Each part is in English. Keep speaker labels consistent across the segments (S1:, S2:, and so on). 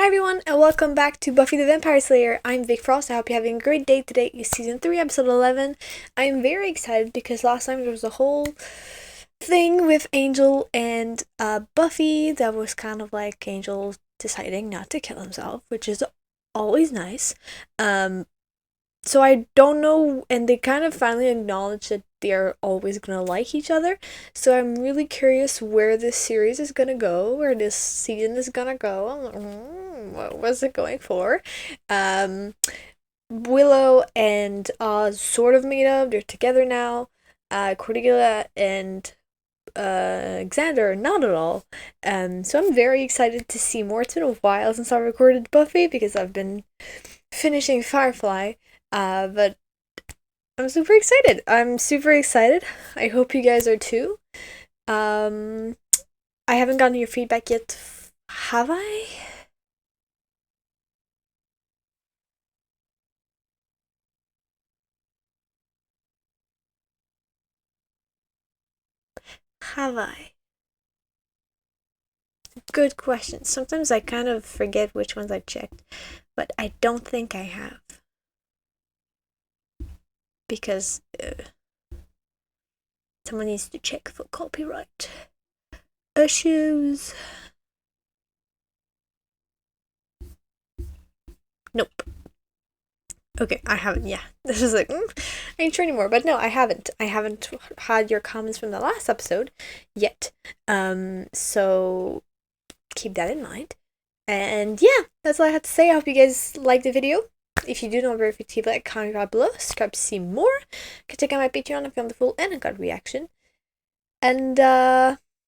S1: Hi everyone, and welcome back to Buffy the Vampire Slayer. I'm Vic Frost. I hope you're having a great day. Today is Season 3, Episode 11. I'm very excited because last time there was a whole thing with Angel and Buffy that was kind of like Angel deciding not to kill himself, which is always nice. So I don't know, and they kind of finally acknowledge that they're always gonna like each other. So I'm really curious where this series is gonna go, where this season is gonna go. I'm like, what was it going for? Willow and Oz sort of made up. They're together now. Cordelia and Xander, not at all. So I'm very excited to see more. It's been a while since I recorded Buffy because I've been finishing Firefly. But I'm super excited. I hope you guys are too. I haven't gotten your feedback yet. Have I? Have I? Good question. Sometimes I kind of forget which ones I checked, but I don't think I have. Because someone needs to check for copyright issues. Nope. Okay, I haven't. Yeah, this is like, I ain't sure anymore. But no, I haven't. I haven't had your comments from the last episode yet. So keep that in mind. And yeah, that's all I have to say. I hope you guys liked the video. If you do, don't forget to leave a comment down below. Subscribe to see more. You can check out my Patreon if you want the full and uncut reaction. And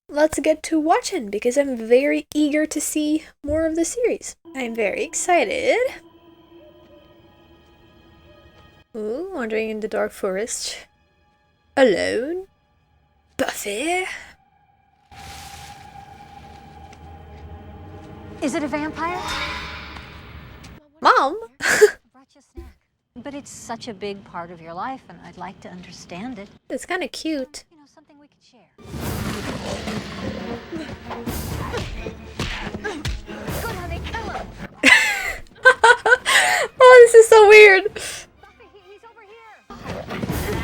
S1: let's get to watching because I'm very eager to see more of the series. I'm very excited. Ooh, wandering in the dark forest. Alone? Buffy?
S2: Is it a vampire?
S1: Mom?
S2: I brought you a snack. But it's such a big part of your life, and I'd like to understand it.
S1: It's kind of cute.
S2: You know, something we could share. Good, honey, kill him.
S1: Oh, this is so weird.
S2: Buffy, he's over here.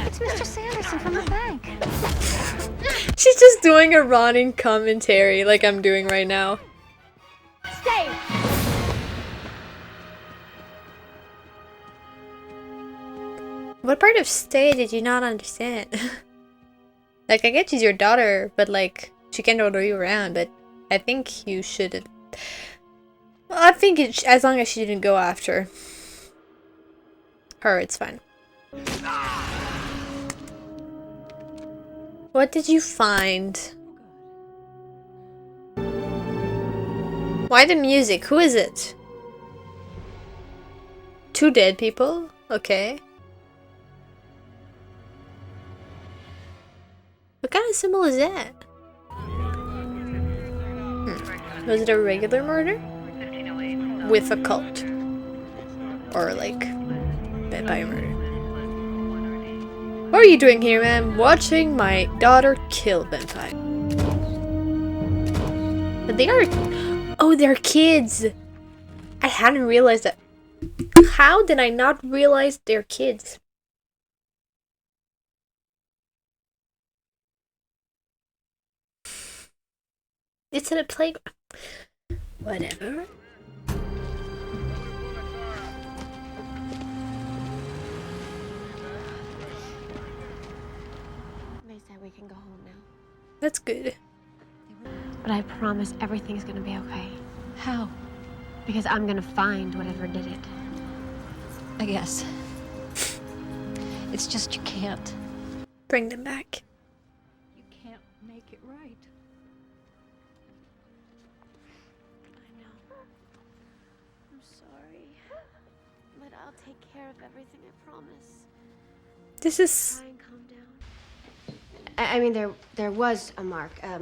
S2: It's Mr. Sanderson from the bank.
S1: She's just doing a running commentary like I'm doing right now.
S2: Stay.
S1: What part of stay did you not understand? Like, I get she's your daughter, but like, she can't order you around, but I think you should. Well, I think as long as she didn't go after her, it's fine. What did you find? Why the music? Who is it? Two dead people? Okay. What kind of symbol is that? Was it a regular murder? With a cult? Or like, vampire murder? What are you doing here, ma'am? Watching my daughter kill vampire. But they are... Oh, they're kids! I hadn't realized that. How did I not realize they're kids? It's at a playground. Whatever.
S3: They said we can go home now.
S1: That's good.
S3: But I promise everything's gonna be okay.
S2: How?
S3: Because I'm gonna find whatever did it.
S2: I guess. It's just you can't.
S1: Bring them back.
S2: You can't make it right.
S3: I know. I'm sorry. But I'll take care of everything, I promise.
S1: This is...
S3: Try and calm down. I mean, there was a mark, a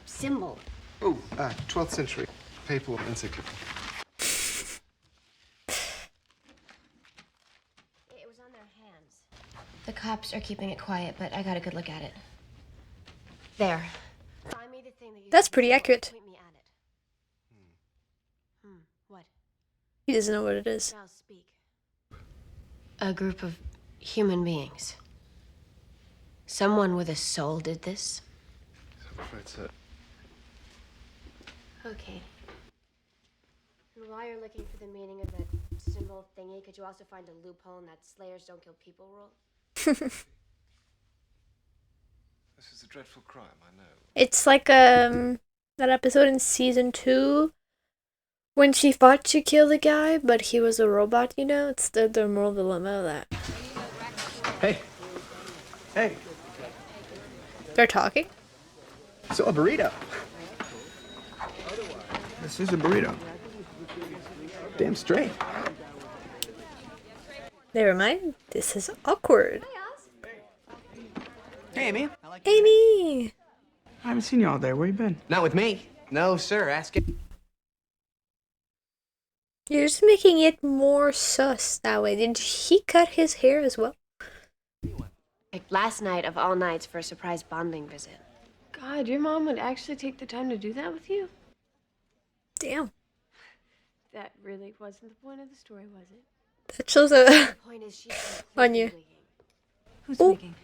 S3: symbol.
S4: Oh, 12th century papal encyclical.
S3: It was on their hands. The cops are keeping it quiet, but I got a good look at it. There. Find me the thing that you...
S1: That's pretty accurate.
S3: Point me at it. What?
S1: He doesn't know what it is.
S3: Now speak. A group of human beings. Someone with a soul did this?
S4: I'm afraid so.
S3: Okay. And while you're looking for the meaning of that symbol thingy, could you also find a loophole in that Slayers don't kill people rule?
S4: This is a dreadful crime, I know.
S1: It's like that episode in season 2 when she fought to kill the guy, but he was a robot, you know? It's the moral dilemma of that.
S5: Hey. Hey.
S1: They're talking?
S5: So a burrito. This is a burrito. Damn straight.
S1: Never mind. This is awkward.
S5: Hey, Amy.
S1: Amy!
S5: I haven't seen you all day. Where you been?
S6: Not with me. No, sir. Ask it.
S1: You're just making it more sus that way. Did he cut his hair as well?
S3: Like last night of all nights for a surprise bonding visit. God, your mom would actually take the time to do that with you?
S1: Damn.
S3: That really wasn't the point of the story, was it?
S1: That shows a
S3: The point is she's
S1: on you.
S2: Who's
S1: Oh.
S2: wigging?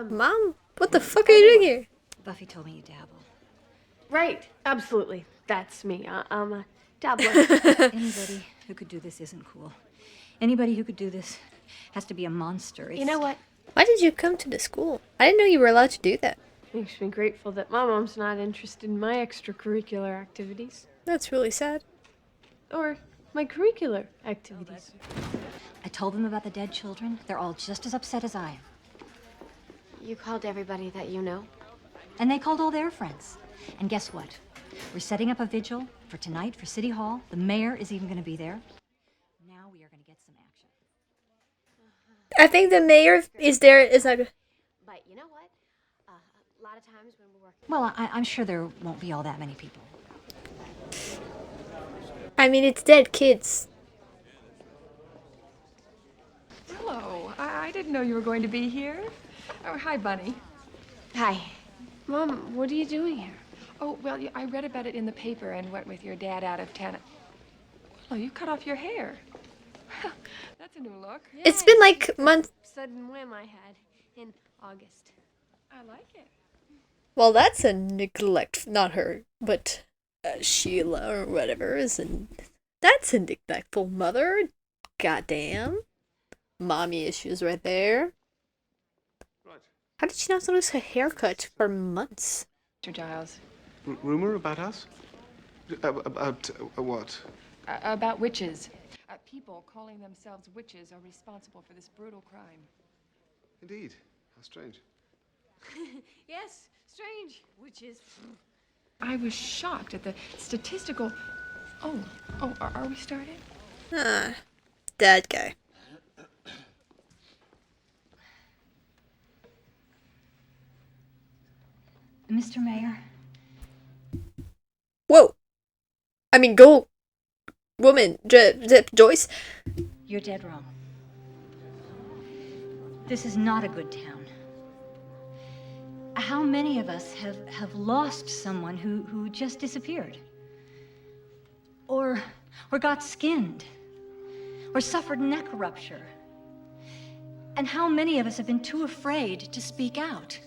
S1: Mom, what the fuck are you doing here?
S2: Buffy told me you dabble.
S3: Right, absolutely. That's me. I'm a dabbler.
S2: Anybody who could do this isn't cool. Anybody who could do this has to be a monster.
S3: You know what?
S1: Why did you come to the school? I didn't know you were allowed to do that.
S3: Makes me grateful that my mom's not interested in my extracurricular activities.
S1: That's really sad.
S3: Or my curricular activities.
S2: I told them about the dead children. They're all just as upset as I am.
S3: You called everybody that you know?
S2: And they called all their friends. And guess what? We're setting up a vigil for tonight for City Hall. The mayor is even going to be there. Now we are going to get some action.
S1: I think the mayor is there. Is like,
S3: But you know what? A lot of times when we're working...
S2: Well, I'm sure there won't be all that many people.
S1: I mean, it's dead kids.
S7: Hello. I didn't know you were going to be here. Oh, hi, Bunny.
S3: Hi. Mom, what are you doing here?
S7: Oh, well, I read about it in the paper and went with your dad out of town. Oh, you cut off your hair. That's a new look.
S1: It's been like months.
S3: Sudden whim I had in August.
S7: I like it.
S1: Well, that's a neglect. Not her, but Sheila or whatever is that's a neglectful mother. Goddamn. Mommy issues right there.
S4: Right.
S1: How did she not notice her haircut for months?
S7: Mr. Giles,
S4: Rumor about us? About what?
S7: about witches. People calling themselves witches are responsible for this brutal crime.
S4: Indeed. How strange.
S3: Yes, strange. Witches.
S7: I was shocked at the statistical... are we starting?
S1: Ah, that guy.
S2: Mr. Mayor,
S1: Whoa. I mean, go, woman, Joyce.
S2: you're dead wrong. This is not a good town. How many of us have lost someone who just disappeared? Or got skinned? Or suffered neck rupture? And how many of us have been too afraid to speak out?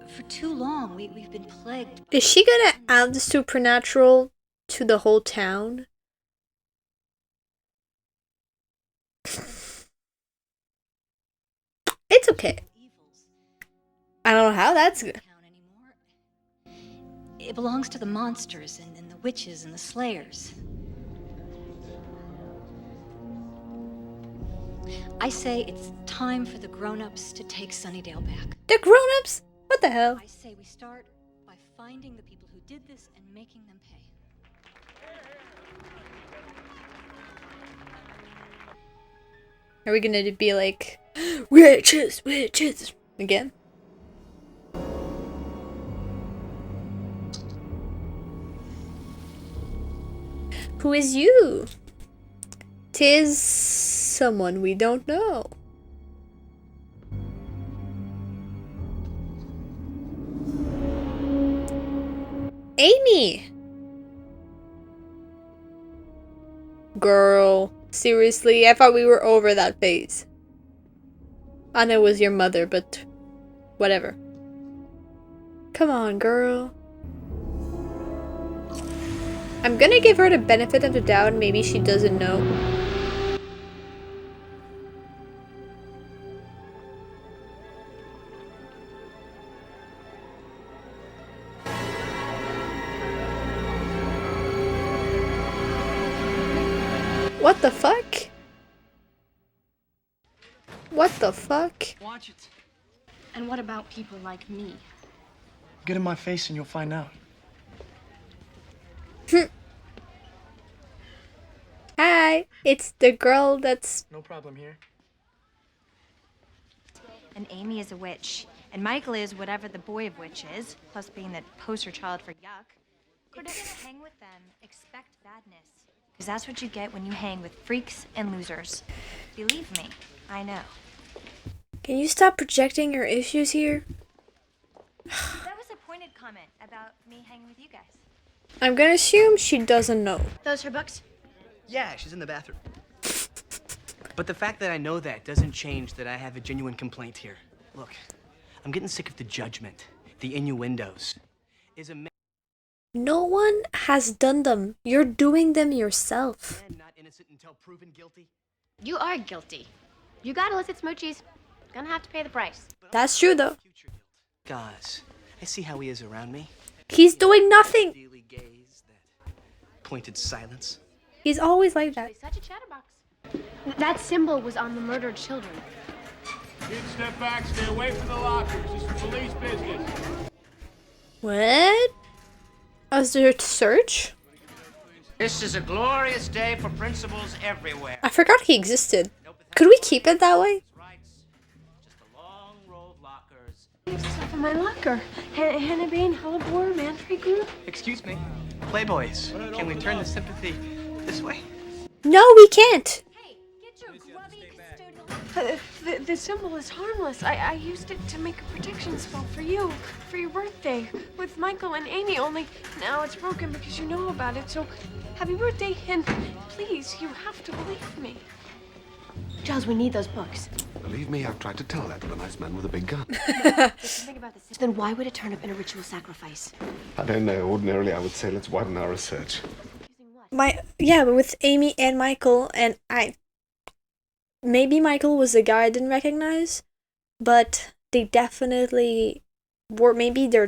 S2: For too long, we've been plagued.
S1: Is she gonna add the supernatural to the whole town? It's okay. I don't know how that's good.
S2: It belongs to the monsters and the witches and the slayers. I say it's time for the grown-ups to take Sunnydale back.
S1: The grown-ups? What the hell?
S2: I say we start by finding the people who did this and making them pay.
S1: Are we gonna be like, witches, witches, again? Who is you? 'Tis someone we don't know. Amy! girl. Seriously, I thought we were over that phase. I know it was your mother, but whatever. Come on, girl. I'm gonna give her the benefit of the doubt. Maybe she doesn't know. What the fuck? What the fuck?
S5: Watch it.
S3: And what about people like me?
S5: Get in my face and you'll find out.
S1: Hi, it's the girl that's...
S5: No problem here.
S2: And Amy is a witch. And Michael is whatever the boy of witch is, plus being the poster child for yuck. If you're gonna hang with them, expect badness. Because that's what you get when you hang with freaks and losers. Believe me, I know.
S1: Can you stop projecting your issues here?
S2: That was a pointed comment about me hanging with you guys.
S1: I'm gonna assume she doesn't know.
S3: Those her books?
S6: Yeah, she's in the bathroom. But the fact that I know that doesn't change that I have a genuine complaint here. Look, I'm getting sick of the judgment, the innuendos. Is a man
S1: No one has done them. You're doing them yourself.
S6: not innocent until proven guilty?
S3: You are guilty. You got illicit smoochies. Gonna have to pay the price.
S1: That's true though.
S6: Future guilt. Guys, I see how he is around me.
S1: He's doing nothing.
S6: Steely gaze, that pointed silence.
S1: He's always like that.
S3: He's such a chatterbox. That symbol was on the murdered children.
S8: Kids, step back, stay away from the lockers. This is police business.
S1: What? Was there a search?
S9: This is a glorious day for principals everywhere.
S1: I forgot he existed. Could we keep it that way?
S9: Just a long row of lockers.
S7: Stuff in my locker. Hannah Bain, Hellebore, Mantry Group.
S6: Excuse me, Playboys, can we turn the sympathy this way?
S1: No, we can't.
S2: Hey, get your grubby custodial.
S7: The symbol is harmless. I used it to make a protection spell for you, for your birthday, with Michael and Amy, only now it's broken because you know about it. So, happy birthday, and please, you have to believe me.
S3: Giles, we need those books.
S4: Believe me, I've tried to tell that to the nice man with a big gun.
S3: There's something about this. Then why would it turn up in a ritual sacrifice?
S4: I don't know. Ordinarily, I would say let's widen our research.
S1: Yeah, but with Amy and Michael, and maybe Michael was a guy I didn't recognize, but they definitely were. Maybe they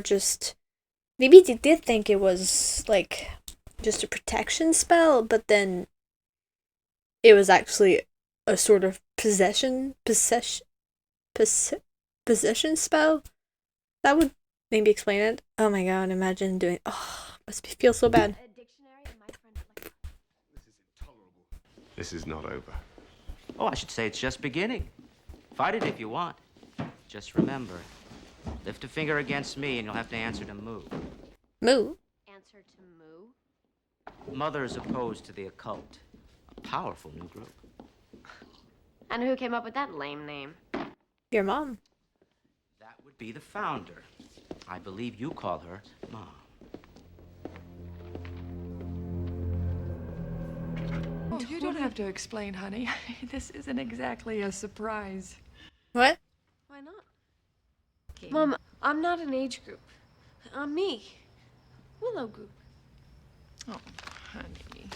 S1: did think it was like just a protection spell, but then it was actually a sort of possession spell. That would maybe explain it. Oh my god, imagine doing. Oh, feel so bad.
S4: This is not over.
S9: Oh, I should say it's just beginning. Fight it if you want. Just remember, lift a finger against me and you'll have to answer to Moo.
S1: Moo.
S3: Answer to Moo.
S9: Mother is opposed to the occult. A powerful new group.
S3: And who came up with that lame name?
S1: Your mom.
S9: That would be the founder. I believe you call her Mom.
S7: Oh, you don't have to explain, honey. This isn't exactly a surprise.
S1: What?
S7: Why not? Mom, I'm not an age group. I'm me. Willow group. Oh, honey.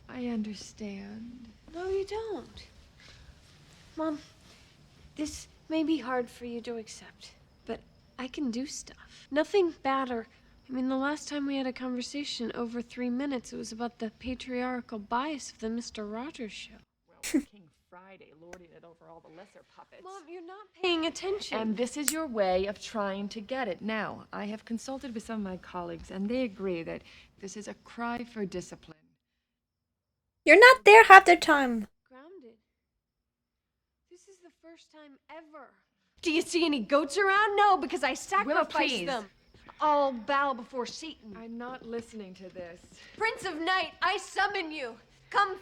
S7: I understand. No, you don't. Mom, this may be hard for you to accept, but I can do stuff. Nothing bad or... I mean, the last time we had a conversation over 3 minutes, it was about the patriarchal bias of the Mr. Rogers show.
S10: Well, King Friday lording it over all the lesser puppets.
S7: Mom, you're not paying attention.
S10: And this is your way of trying to get it. Now, I have consulted with some of my colleagues, and they agree that this is a cry for discipline.
S1: You're not there half the time.
S7: Grounded. This is the first time ever. Do you see any goats around? No, because I sacrificed
S10: please.
S7: them. I'll bow before Satan.
S10: I'm not listening to this.
S7: Prince of Night, I summon you. Come.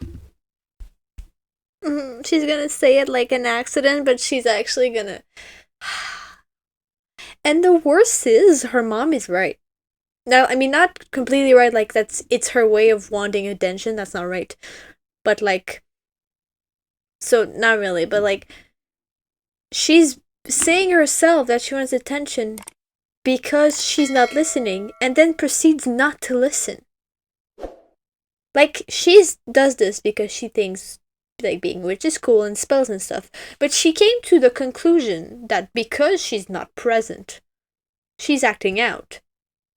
S1: She's gonna say it like an accident, but she's actually gonna. And the worst is, her mom is right. No, I mean, not completely right, like, it's her way of wanting attention, that's not right. But, like, so, not really, but, like, she's saying herself that she wants attention because she's not listening, and then proceeds not to listen. Like, she does this because she thinks, like, being witch is cool and spells and stuff, but she came to the conclusion that because she's not present, she's acting out.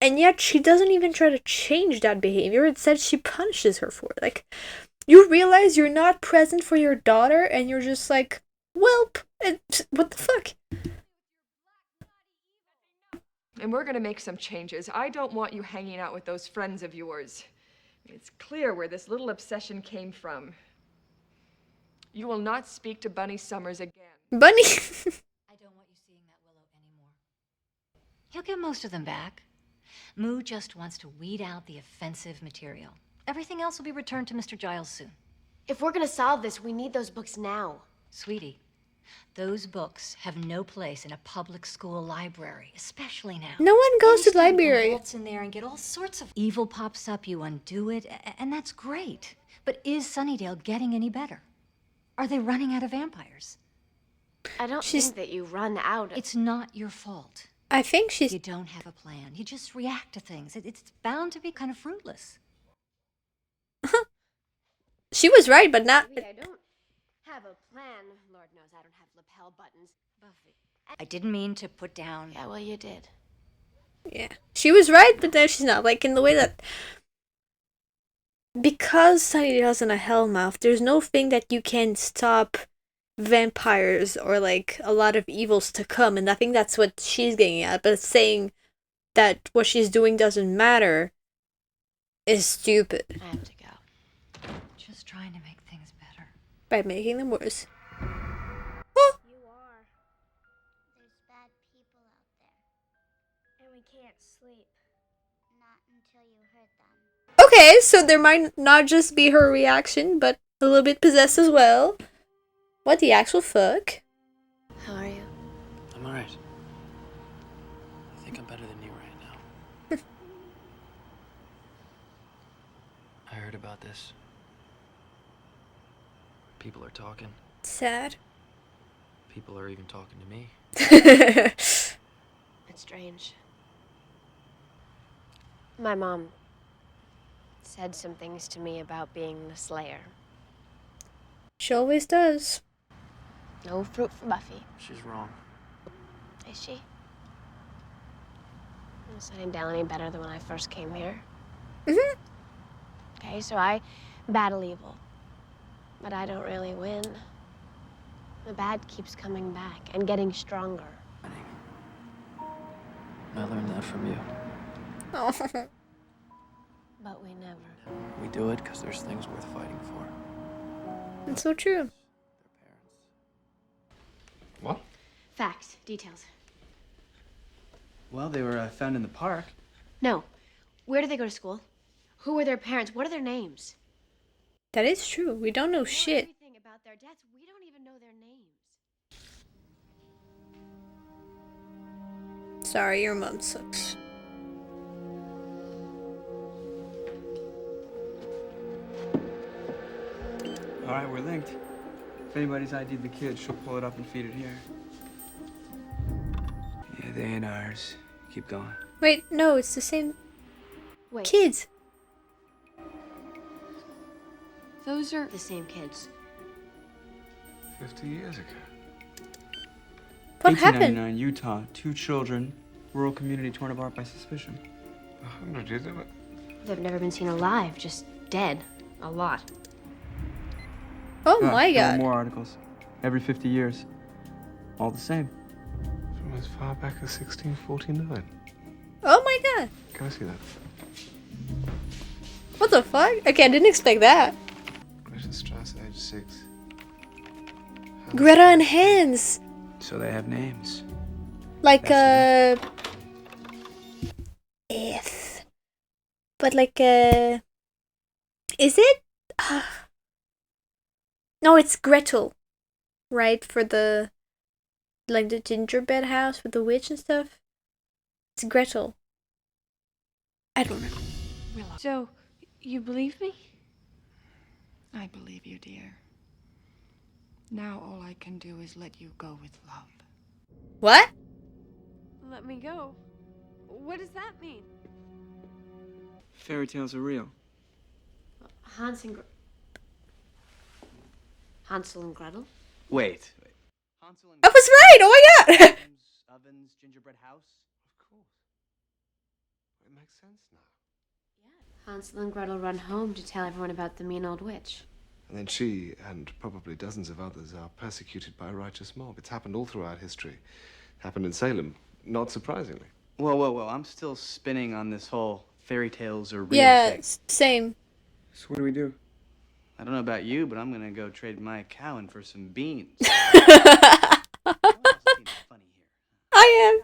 S1: And yet she doesn't even try to change that behavior. Instead, she punishes her for it. Like, you realize you're not present for your daughter, and you're just like, welp, what the fuck?
S10: And we're gonna make some changes. I don't want you hanging out with those friends of yours. It's clear where this little obsession came from. You will not speak to Bunny Summers again.
S1: Bunny!
S11: I don't want you seeing that Willow anymore. He'll get most of them back. Moo just wants to weed out the offensive material. Everything else will be returned to Mr. Giles soon.
S3: If we're gonna solve this, we need those books now.
S11: Sweetie, those books have no place in a public school library, especially now.
S1: No one goes to the
S11: Any student
S1: library.
S11: waltz in there and get all sorts of evil pops up, you undo it, and that's great. But is Sunnydale getting any better? Are they running out of vampires?
S3: I don't think that you run out of...
S11: It's not your fault.
S1: I think she's...
S11: You don't have a plan. You just react to things. It's bound to be kind of fruitless.
S1: She was right, but not...
S3: I don't have a plan. Lord knows I don't have lapel buttons.
S11: Buffy. I didn't mean to put down...
S3: Yeah, well, you did.
S1: Yeah. She was right, but then she's not. Like, in the way that... Because Sunnydale isn't a hellmouth, there's no thing that you can stop vampires or, like, a lot of evils to come, and I think that's what she's getting at, but saying that what she's doing doesn't matter is stupid.
S3: I have to go.
S11: Just trying to make things better.
S1: By making them worse.
S3: You are.
S12: There's bad people out there.
S3: And we can't sleep.
S12: Not until you hurt them.
S1: Okay, so there might not just be her reaction, but a little bit possessed as well. What the actual fuck?
S3: How are you?
S6: I'm alright. I think I'm better than you right now. I heard about this. People are talking.
S1: Sad.
S6: People are even talking to me.
S3: It's strange. My mom said some things to me about being the Slayer.
S1: She always does.
S3: No fruit for Buffy.
S6: She's wrong.
S3: Is she? Is Sunnydale any better than when I first came here?
S1: Mm-hmm.
S3: Okay, so I battle evil. But I don't really win. The bad keeps coming back and getting stronger.
S6: I learned that from you.
S1: Oh.
S3: But we never.
S6: We do it because there's things worth fighting for.
S1: It's so true.
S4: What?
S3: Facts, details.
S6: Well, they were found in the park.
S3: No. Where do they go to school? Who are their parents? What are their names?
S1: That is true. We don't know
S3: We know
S1: shit.
S3: everything about their deaths. We don't even know their names.
S1: Sorry, your mom sucks.
S13: All right, we're linked. If anybody's ID'd the kid, she'll pull it up and feed it here. Yeah, they ain't ours. Keep going.
S1: Wait, no, it's the same
S3: Wait.
S1: kids.
S3: Those are the same kids.
S4: 50 years ago.
S1: What happened?
S13: 1899, Utah. 2 children. Rural community torn apart by suspicion.
S4: 100 years ago.
S3: They've never been seen alive, just dead. A lot.
S1: Oh
S13: Yeah,
S1: my
S13: there were
S1: god.
S13: more articles. Every 50 years. All the same.
S4: From as far back as 1649.
S1: Oh my god.
S4: Can I see that?
S1: What the fuck? Okay, I didn't expect that.
S4: Greta Strauss, age 6.
S1: Greta and Hans.
S13: So they have names.
S1: Like, if. But like, is it? No, it's Gretel. Right? For the, like, the gingerbread house with the witch and stuff. It's Gretel. I don't know.
S7: So, you believe me?
S10: I believe you, dear. Now all I can do is let you go with love.
S1: What?
S7: Let me go. What does that mean?
S13: Fairy tales are real.
S3: Hansel and Gretel?
S6: Wait.
S1: I was right! Oh my god!
S6: Ovens, gingerbread house?
S4: Of course. It makes sense now.
S3: Hansel and Gretel run home to tell everyone about the mean old witch.
S4: And then she, and probably dozens of others, are persecuted by a righteous mob. It's happened all throughout history. Happened in Salem, not surprisingly.
S6: Whoa. I'm still spinning on this whole fairy tales are real
S1: Yeah,
S6: thing.
S1: same.
S13: So what do we do?
S6: I don't know about you, but I'm gonna go trade my cow in for some beans.
S1: I am.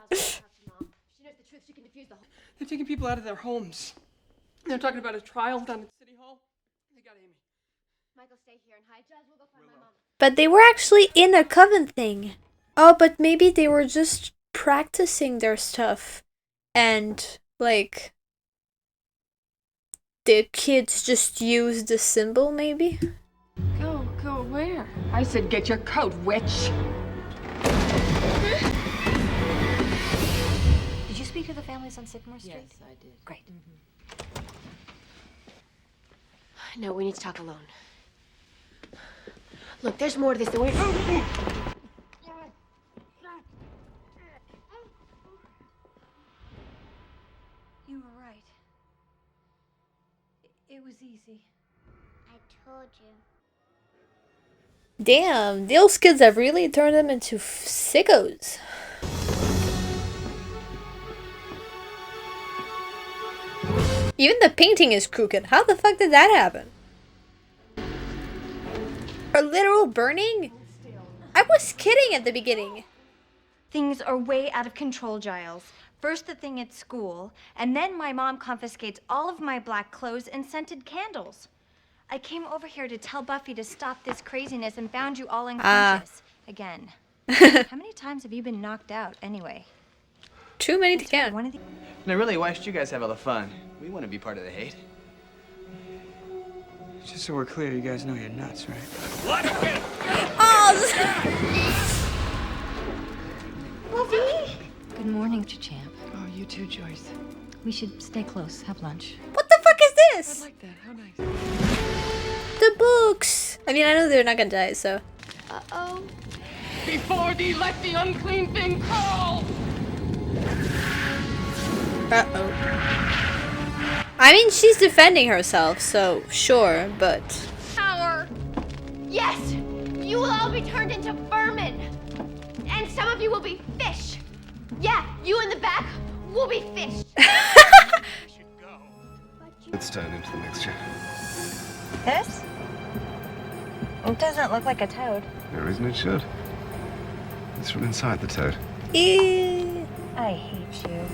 S10: They're taking people out of their homes. They're talking about a trial down at City Hall. They got Amy.
S3: Michael, stay here and hide. Jazz, we'll go find my mom.
S1: But they were actually in a coven thing. Oh, but maybe they were just practicing their stuff. And, like, the kids just used the symbol, maybe?
S10: Go where? I said get your coat, witch.
S11: Did you speak to the families on Sycamore Street?
S3: Yes, I did.
S11: Great.
S3: No, we need to talk alone. Look, there's more to this than we...
S11: You were right. It was easy.
S12: I told you.
S1: Damn, those kids have really turned them into sickos. Even the painting is crooked. How the fuck did that happen? A literal burning? I was kidding at the beginning.
S2: Things are way out of control, Giles. First the thing at school, and then my mom confiscates all of my black clothes and scented candles. I came over here to tell Buffy to stop this craziness and found you all unconscious. Again. How many times have you been knocked out, anyway?
S1: Too many to count.
S6: No, really, why should you guys have all the fun? We want to be part of the hate.
S13: Just so we're clear, you guys know you're nuts, right?
S2: Buffy!
S11: Good morning, Champ.
S10: Oh, you too, Joyce.
S11: We should stay close, have lunch.
S1: What the fuck is
S10: I
S1: this?
S10: like that. How nice.
S1: The books. I mean, I know they're not gonna die, so.
S3: Uh-oh.
S10: Before thee let the unclean thing crawl!
S1: Uh-oh. I mean, she's defending herself, so sure, but...
S3: Power! Yes! You will all be turned into vermin! And some of you will be fish! Yeah, you in the back will be fish!
S4: Let's turn into the mixture.
S2: This? It doesn't look like a toad.
S4: No reason it should. It's from inside the toad.
S1: Ew.
S2: I hate you.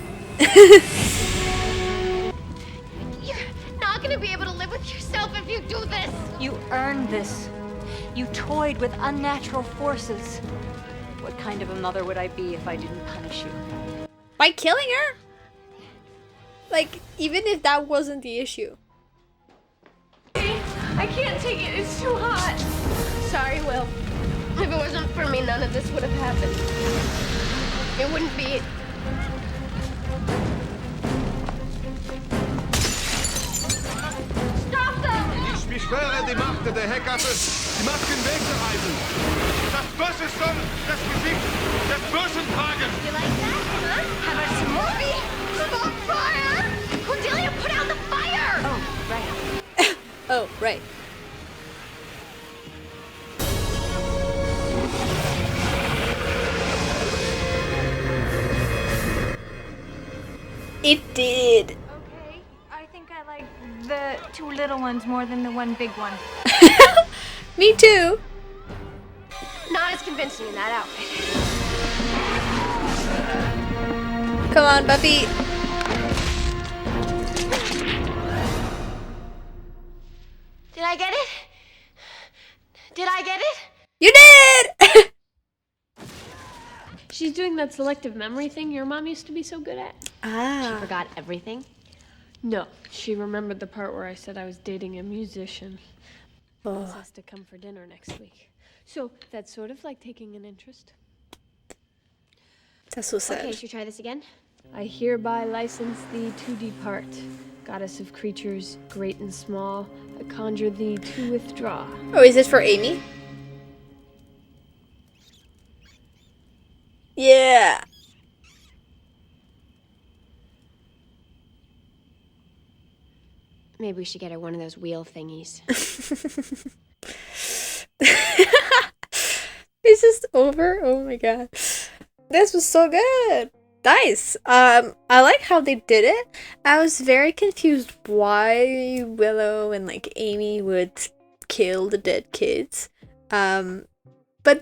S3: You're not gonna be able to live with yourself if you do this!
S2: You earned this. You toyed with unnatural forces.
S11: What kind of a mother would I be if I didn't punish you?
S1: By killing her? Like, even if that wasn't the issue.
S3: I can't take it, it's too hot! Sorry, Will. If it wasn't for me, none of this would have happened. It wouldn't be... Stop them!
S8: Ich beschwöre die Macht der Heckappe, die Masken wegzureißen. Das böse Sonnen, das Gesicht des Bösen tragen.
S3: You like that, huh? How about some more? Stop fire! Cordelia, put out the fire!
S11: Oh, right.
S1: Oh, right. It did.
S2: Okay, I think I like the two little ones more than the one big one.
S1: Me too.
S3: Not as convincing in that outfit.
S1: Come on, Buffy.
S3: Did I get it? Did I get it?
S1: You did!
S7: She's doing that selective memory thing your mom used to be so good at.
S3: She
S1: Ah.
S3: forgot everything.
S7: No, she remembered the part where I said I was dating a musician. Boss has to come for dinner next week. So that's sort of like taking an interest.
S1: That's so sad.
S3: Okay, should we try this again?
S7: I hereby license thee to depart. Goddess of creatures, great and small, I conjure thee to withdraw.
S1: Oh, is it for Amy? Yeah.
S3: Maybe we should get her one of those wheel thingies.
S1: It's just over. Oh my god. This was so good. Nice. I like how they did it. I was very confused why Willow and like Amy would kill the dead kids. But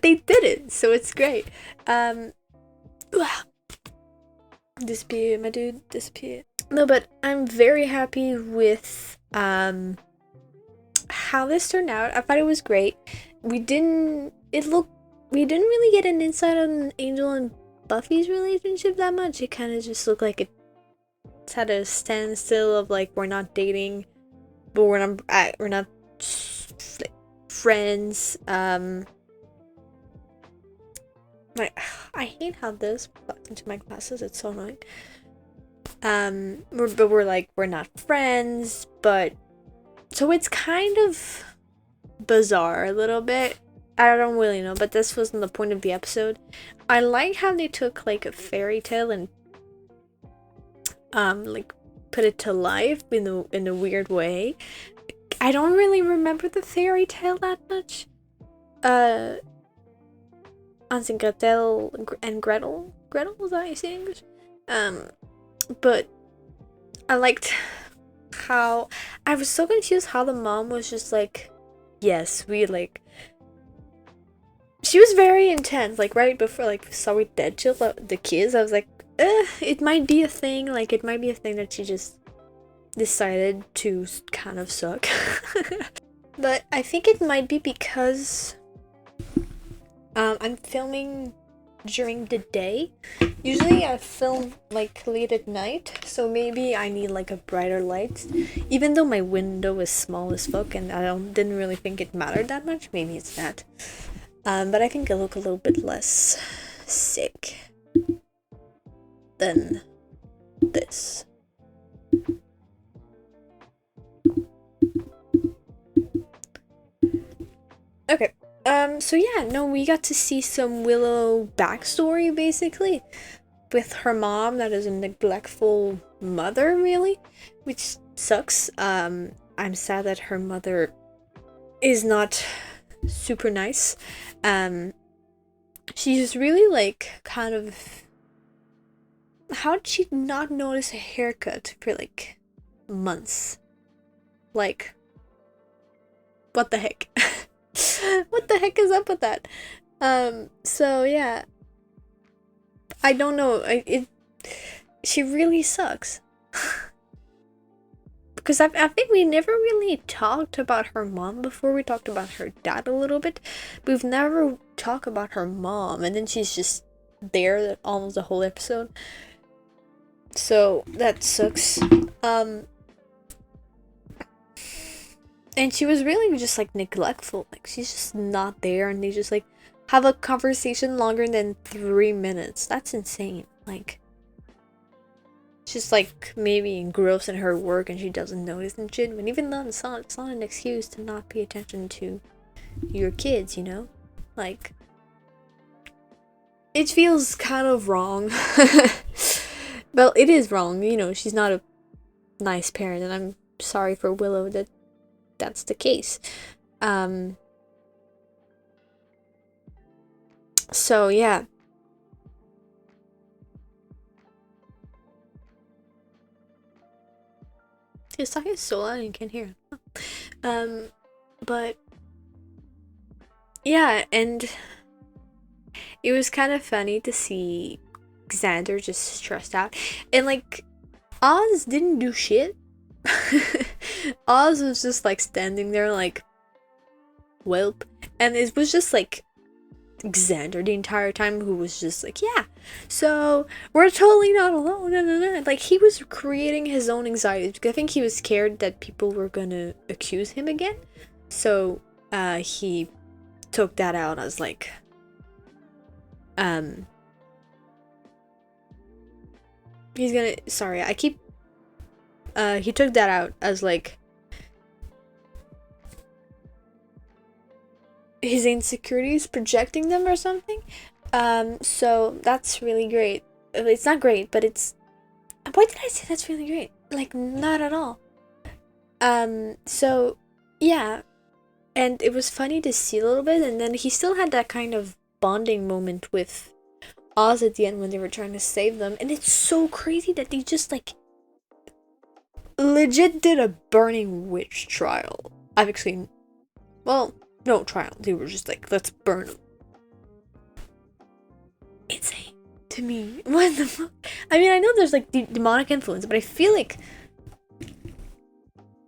S1: they did it, so it's great. Disappear, my dude, disappear. No, but I'm very happy with how this turned out. I thought it was great. We didn't really get an insight on Angel and Buffy's relationship that much. It kind of just looked like it's had a standstill of like, we're not dating, but we're not like, friends. Like, I hate how this plugged into my glasses. It's so annoying. We're not friends, but so it's kind of bizarre a little bit. I don't really know, but this wasn't the point of the episode. I like how they took like a fairy tale and like put it to life in a weird way. I don't really remember the fairy tale that much. Hansel Gretel and Gretel. Gretel, was that how you say English? But I liked how I was so confused how the mom was just like, yes, we like. She was very intense, like right before like saw we dead chill the kids. I was like, it might be a thing. Like it might be a thing that she just decided to kind of suck. But I think it might be because I'm filming during the day. Usually I film like late at night, so maybe I need like a brighter light. Even though my window is small as fuck and didn't really think it mattered that much. Maybe it's that. But I think I look a little bit less sick than this. Okay. So yeah, no, we got to see some Willow backstory basically with her mom that is a neglectful mother, really, which sucks. I'm sad that her mother is not super nice. She's really like kind of, how did she not notice a haircut for like months? Like, what the heck? What the heck is up with that? So yeah, I don't know. She really sucks. Because I think we never really talked about her mom before. We talked about her dad a little bit. We've never talked about her mom, and then she's just there almost the whole episode. So that sucks. And she was really just like neglectful. Like she's just not there, and they just like have a conversation longer than 3 minutes. That's insane. Like, she's like maybe engrossed in her work and she doesn't notice and shit. But even though it's not an excuse to not pay attention to your kids, you know? Like, it feels kind of wrong. Well, it is wrong, you know. She's not a nice parent, and I'm sorry for Willow that that's the case. So yeah. He's talking so loud and you can't hear him. But yeah, and it was kind of funny to see Xander just stressed out, and like Oz didn't do shit. Oz was just like standing there like, welp, and it was just like Xander the entire time who was just like, yeah, So we're totally not alone. Like, he was creating his own anxieties because I think he was scared that people were gonna accuse him again. So he took that out as like he's gonna, sorry, I keep he took that out as like his insecurities projecting them or something. So that's really great. It's not great, but it's, why did I say that's really great? Like, not at all. So yeah, and it was funny to see a little bit, and then he still had that kind of bonding moment with Oz at the end when they were trying to save them. And it's so crazy that they just like legit did a burning witch trial. I've actually, well, no trial, they were just like, let's burn them. Insane to me. What the fuck? I mean, I know there's like demonic influence, but I feel like,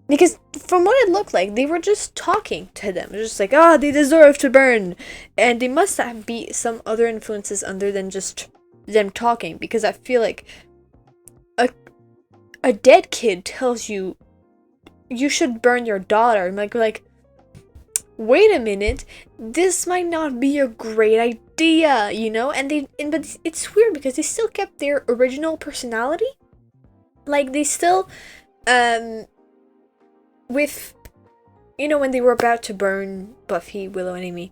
S1: because from what it looked like, they were just talking to them. It was just like, oh, they deserve to burn. And they must have be some other influences other than just them talking. Because I feel like a dead kid tells you, you should burn your daughter. I'm like, wait a minute, this might not be a great idea, you know? But it's weird because they still kept their original personality. Like, they still, with, you know, when they were about to burn Buffy, Willow, and Amy,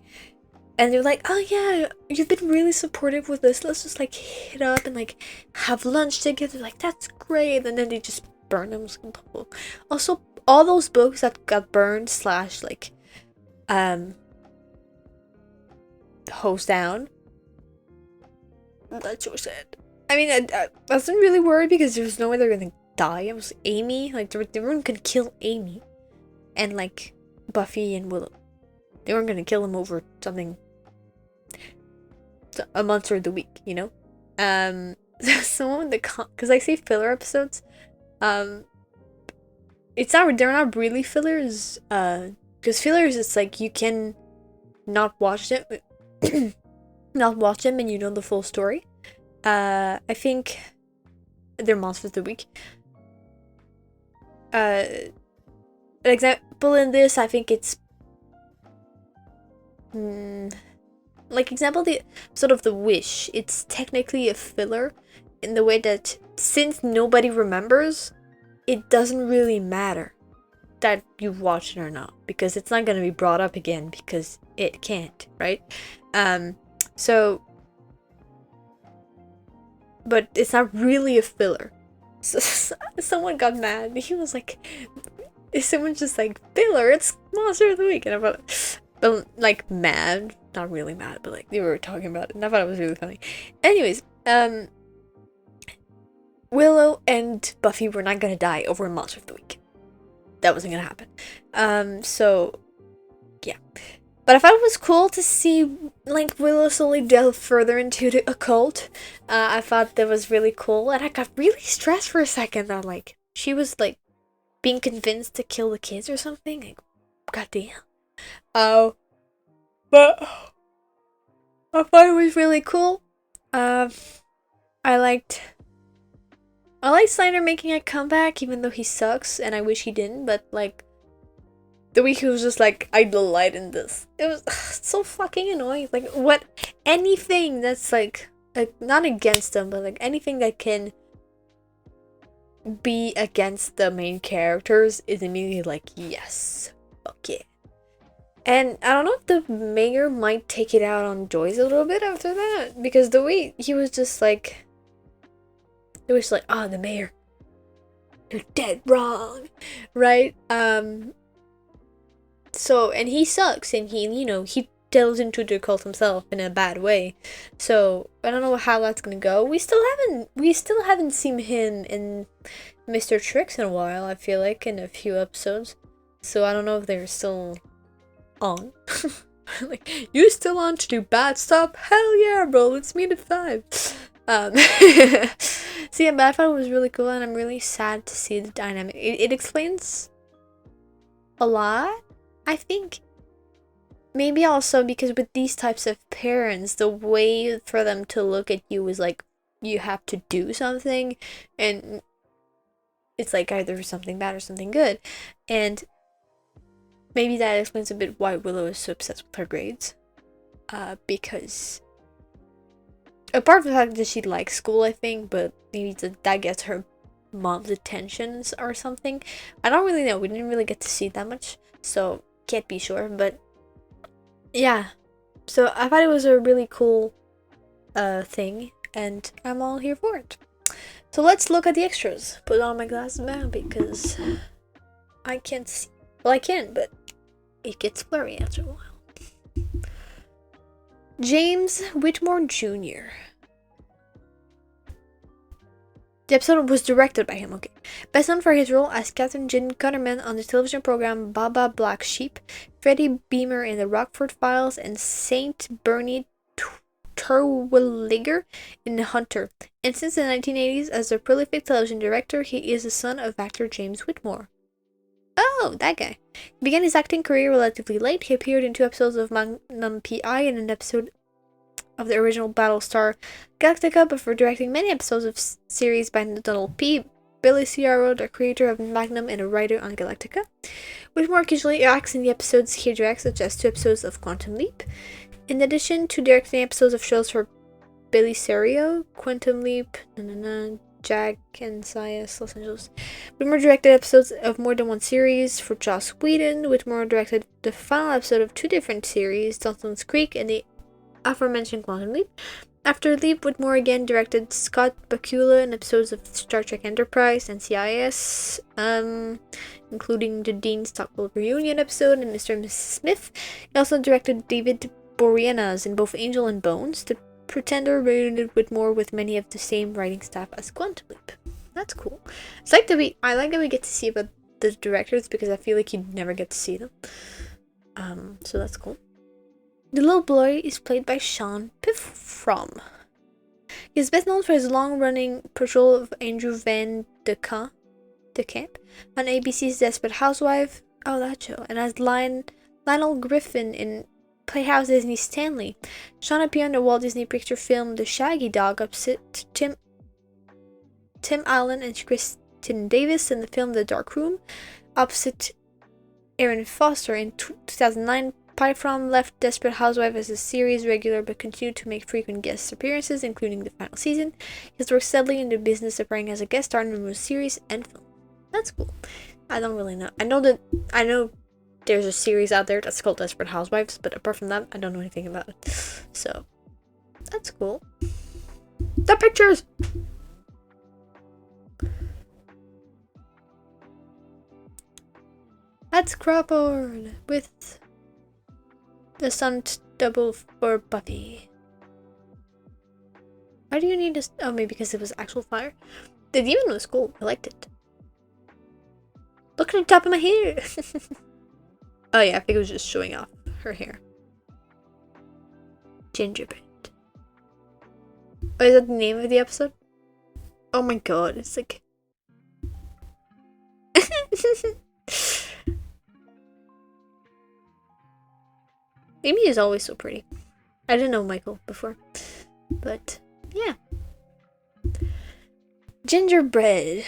S1: and they're like, oh yeah, you've been really supportive with this, let's just like hit up and like have lunch together, like that's great. And then they just burn them. Also, all those books that got burned slash like hosed down, that's so sad. I mean, I wasn't really worried because there was no way they were gonna die. It was Amy, like they weren't gonna kill Amy, and like Buffy and Willow, they weren't gonna kill him over something, a monster of the week, you know. Someone in the because I say filler episodes, it's not, they're not really fillers, because fillers, it's like you can not watch them not watch them and you know the full story. I think they're monsters of the week. An example in this, I think it's like example the sort of the Wish. It's technically a filler in the way that since nobody remembers, it doesn't really matter that you've watched it or not, because it's not going to be brought up again because it can't, right? So, but it's not really a filler. So, someone got mad. He was like, someone just like, filler, it's monster of the week. And I thought, but like mad, not really mad, but like they were talking about it, and I thought it was really funny. Anyways, Willow and Buffy were not gonna die over a monster of the week. That wasn't gonna happen. So yeah. But I thought it was cool to see like Willow slowly delve further into the occult. I thought that was really cool, and I got really stressed for a second that like she was like being convinced to kill the kids or something. Like, goddamn. Oh, but I thought it was really cool. I liked Snyder making a comeback, even though he sucks, and I wish he didn't. But like, the week he was just like, I delight in this. It was so fucking annoying. Like, what, anything that's like not against them, but like anything that can be against the main characters is immediately like, yes, fuck yeah. And I don't know if the mayor might take it out on Joyce a little bit after that, because the way he was just like, it was like, oh, the mayor, you're dead wrong, right? So, and he sucks, and he, you know, he delves into the cult himself in a bad way. So I don't know how that's gonna go. We still haven't seen him in Mr. Tricks in a while. I feel like in a few episodes. So I don't know if they're still on. Like, you still on to do bad stuff? Hell yeah, bro. Let's meet at 5. So yeah, but I thought it was really cool, and I'm really sad to see the dynamic. It explains a lot, I think. maybe also because with these types of parents, the way for them to look at you is like you have to do something, and it's like either something bad or something good. And maybe that explains a bit why Willow is so obsessed with her grades. Because apart from the fact that she likes school, I think, but maybe that gets her mom's attentions or something. I don't really know. We didn't really get to see that much, so can't be sure. But yeah, so I thought it was a really cool thing, and I'm all here for it. So let's look at the extras. Put on my glasses now because I can't see. Well, I can, but it gets blurry after a while. James Whitmore Jr. The episode was directed by him, okay. Best known for his role as Captain Jim Cutterman on the television program Baba Black Sheep, Freddie Beamer in the Rockford Files, and Saint Bernie Terwilliger in Hunter. And since the 1980s, as a prolific television director, he is the son of actor James Whitmore. Oh, that guy. He began his acting career relatively late. He appeared in 2 episodes of Magnum P.I. and an episode of the original Battlestar Galactica, before directing many episodes of series by Donald P. Billy Ciaro, the creator of Magnum and a writer on Galactica. Whitmore occasionally acts in the episodes he directs, such as 2 episodes of Quantum Leap. In addition to directing episodes of shows for Billy Ciaro, Quantum Leap, Jack and Sias, Los Angeles. Whitmore directed episodes of more than one series for Joss Whedon. Whitmore directed the final episode of 2 different series, Dawson's Creek and the aforementioned Quantum Leap. After Leap, Whitmore again directed Scott Bakula in episodes of Star Trek Enterprise and CIS, including the Dean Stockwell reunion episode and Mr. and Mrs. Smith. He also directed David Boreanaz in both Angel and Bones. The Pretender reunited Whitmore with many of the same writing staff as Quantum Leap. That's cool. I like that we get to see about the directors because I feel like you never get to see them. So that's cool. The little boy is played by Sean Piffrom. He is best known for his long-running portrayal of Andrew Van de Camp on ABC's Desperate Housewife. Oh, that show. And as Lionel Griffin in Playhouse Disney Stanley. Sean appeared in the Walt Disney Picture film The Shaggy Dog opposite Tim Allen and Kristen Davis in the film The Dark Room opposite Erin Foster. In 2009, Piffrom left Desperate Housewives as a series regular but continued to make frequent guest appearances, including the final season. He has worked steadily in the business, appearing as a guest star in numerous series and films. That's cool. I don't really know. I know there's a series out there that's called Desperate Housewives, but apart from that, I don't know anything about it. So, that's cool. The pictures! That's Crawford with the stunt double for Buffy. Why do you need this? Oh, maybe because it was actual fire. The demon was cool. I liked it. Look at the top of my hair! Oh yeah, I think it was just showing off her hair. Gingerbread. Oh, is that the name of the episode? Oh my god, it's like... Amy is always so pretty. I didn't know Michael before. But, yeah. Gingerbread.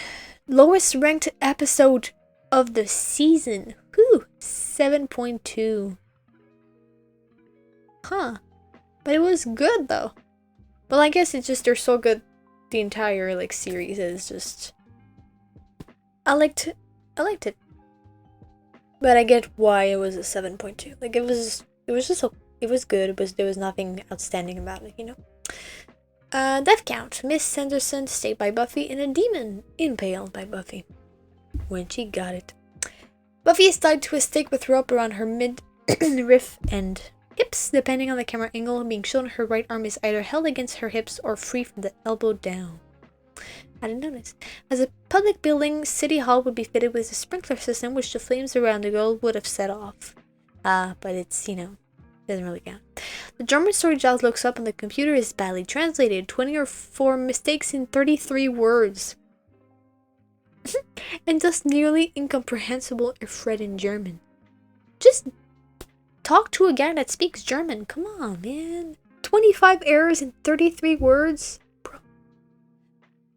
S1: Lowest ranked episode of the season. Whew, 7.2. Huh. But it was good though. Well, I guess it's just they're so good. The entire like series is just. I liked it. But I get why it was a 7.2. Like it was good, but there was nothing outstanding about it, you know. Death count. Miss Sanderson stayed by Buffy and a demon impaled by Buffy when she got it. Buffy is tied to a stake with rope around her mid-riff and hips, depending on the camera angle. Being shown, her right arm is either held against her hips or free from the elbow down. I didn't notice. As a public building, City Hall would be fitted with a sprinkler system, which the flames around the girl would have set off. But it's, you know, doesn't really count. The German story Giles looks up on the computer is badly translated. 24 mistakes in 33 words. And thus nearly incomprehensible if read in German. Just talk to a guy that speaks German. Come on, man. 25 errors in 33 words? Bro.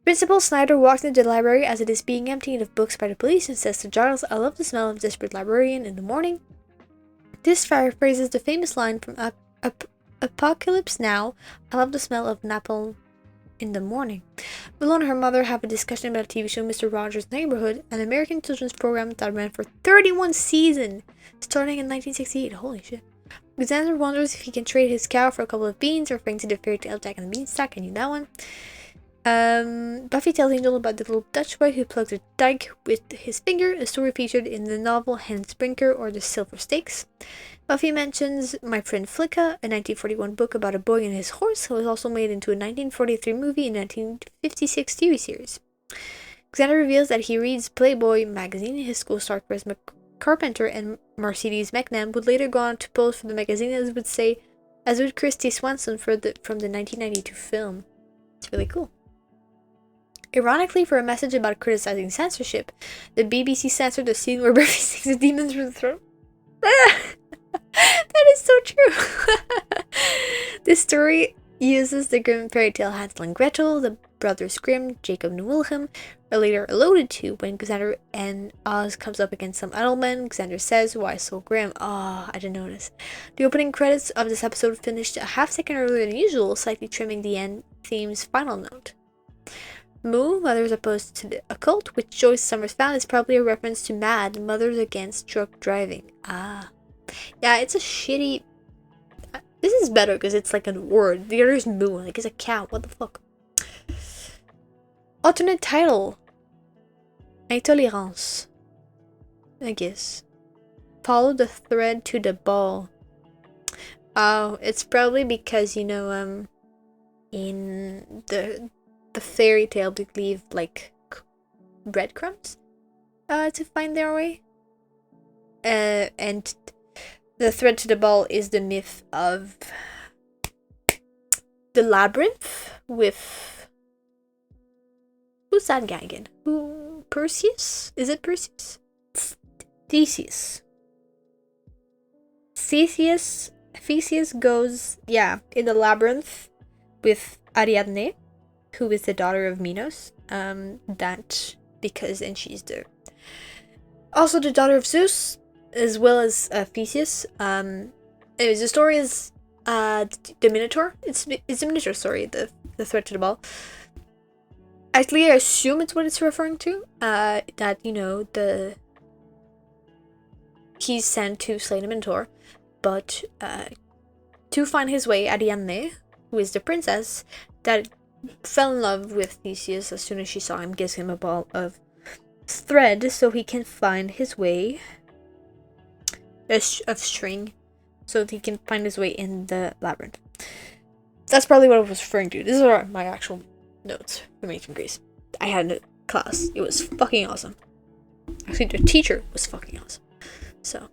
S1: Principal Snyder walks into the library as it is being emptied of books by the police and says to Giles, "I love the smell of desperate librarian in the morning." This paraphrases the famous line from Apocalypse Now, "I love the smell of napalm in the morning." Willow and her mother have a discussion about a TV show, Mr. Rogers' Neighborhood, an American children's program that ran for 31 seasons, starting in 1968. Holy shit. Alexander wonders if he can trade his cow for a couple of beans, referring to the fairy tale Jack and the Beanstalk. I knew that one. Buffy tells Angel about the little Dutch boy who plugged a dike with his finger, a story featured in the novel Hans Brinker or The Silver Stakes. Buffy mentions My Friend Flicka, a 1941 book about a boy and his horse, that was also made into a 1943 movie and 1956 TV series. Alexander reveals that he reads Playboy magazine. His school star Chris Carpenter and Mercedes McNabb would later go on to pose for the magazine, as would Christy Swanson from the 1992 film. It's really cool. Ironically, for a message about criticizing censorship, the BBC censored the scene where Buffy sings the demons from the throat. That is so true. This story uses the Grimm fairy tale Hansel and Gretel. The brothers Grimm, Jacob and Wilhelm, are later alluded to when Xander and Oz comes up against some Edelman. Xander says, "Why so grim?" I didn't notice. The opening credits of this episode finished a half-second earlier than usual, slightly trimming the end theme's final note. Moo, Mothers Opposed to the Occult, which Joyce Summers found, is probably a reference to MAD, Mothers Against Drunk Driving. Yeah, it's a shitty... This is better because it's like a word. The other is moo, like it's a cow. What the fuck? Alternate title. Intolérance. I guess. Follow the thread to the ball. Oh, it's probably because, you know, in the fairy tale they leave like breadcrumbs to find their way. And the thread to the ball is the myth of the labyrinth with... Who's that guy again? Who? Perseus? Is it Perseus? Theseus. Theseus goes, in the labyrinth with Ariadne, who is the daughter of Minos. And she's also the daughter of Zeus, as well as Theseus. Anyways, the story is the Minotaur. It's a Minotaur story, the thread to the ball. Actually, I assume it's what it's referring to. That, you know, he's sent to slay the Minotaur, but to find his way, Ariadne, who is the princess that fell in love with Theseus as soon as she saw him, gives him a ball of thread so he can find his way of string, so that he can find his way in the labyrinth. That's probably what I was referring to. These are my actual notes from Ancient Greece. I had a class. It was fucking awesome. Actually, the teacher was fucking awesome. So,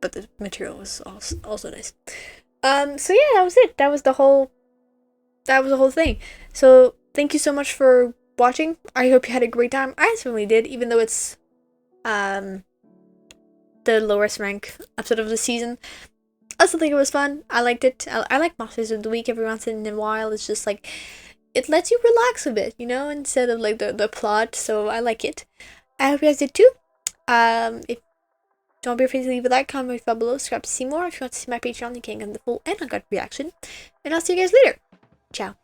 S1: but the material was also nice. So yeah, that was it. That was the whole thing. So thank you so much for watching. I hope you had a great time. I certainly did, even though it's the lowest rank episode of the season. I still think it was fun. I liked it. I like Monsters of the Week every once in a while. It's just like, it lets you relax a bit, you know, instead of like the plot. So I like it. I hope you guys did too. If don't be afraid to leave a like, comment down below, subscribe to see more. If you want to see my Patreon, you can get the full and uncut reaction. And I'll see you guys later. Ciao.